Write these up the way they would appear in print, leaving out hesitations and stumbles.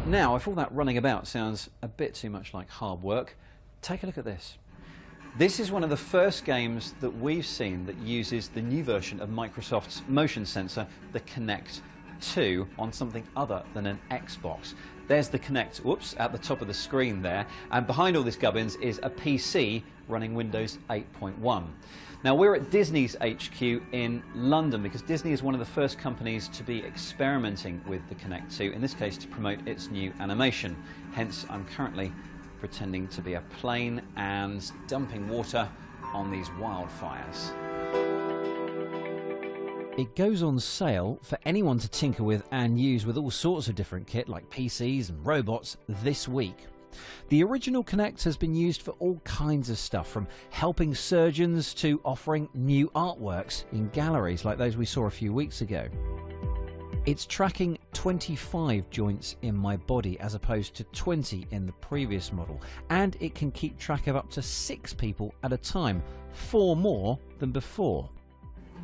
Now, if all that running about sounds a bit too much like hard work, take a look at this. This is one of the first games that we've seen that uses the new version of Microsoft's motion sensor, the Kinect 2, on something other than an Xbox. There's the Kinect, whoops, at the top of the screen there, and behind all this gubbins is a PC running Windows 8.1. Now, we're at Disney's HQ in London because Disney is one of the first companies to be experimenting with the Kinect 2, in this case to promote its new animation. Hence, I'm currently pretending to be a plane and dumping water on these wildfires. It goes on sale for anyone to tinker with and use with all sorts of different kit like PCs and robots this week. The original Kinect has been used for all kinds of stuff, from helping surgeons to offering new artworks in galleries like those we saw a few weeks ago. It's tracking 25 joints in my body as opposed to 20 in the previous model, and it can keep track of up to 6 people at a time, 4 more than before.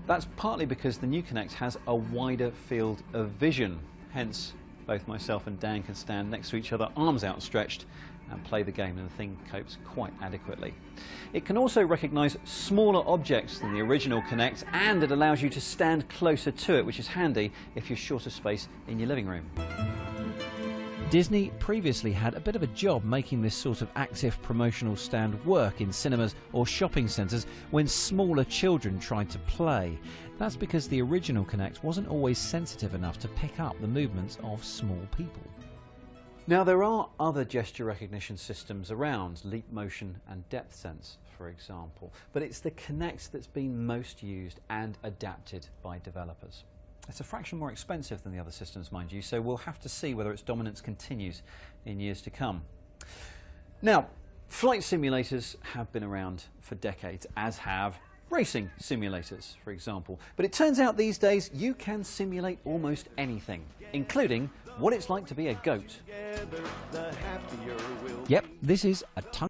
That's partly because the new Kinect has a wider field of vision, hence both myself and Dan can stand next to each other, arms outstretched, and play the game, and the thing copes quite adequately. It can also recognise smaller objects than the original Kinect, and it allows you to stand closer to it, which is handy if you're short of space in your living room. Disney previously had a bit of a job making this sort of active promotional stand work in cinemas or shopping centres when smaller children tried to play. That's because the original Kinect wasn't always sensitive enough to pick up the movements of small people. Now, there are other gesture recognition systems around, Leap Motion and Depth Sense, for example, but it's the Kinect that's been most used and adapted by developers. It's a fraction more expensive than the other systems, mind you, so we'll have to see whether its dominance continues in years to come. Now, flight simulators have been around for decades, as have racing simulators, for example. But it turns out these days you can simulate almost anything, including what it's like to be a goat. Yep, this is a ton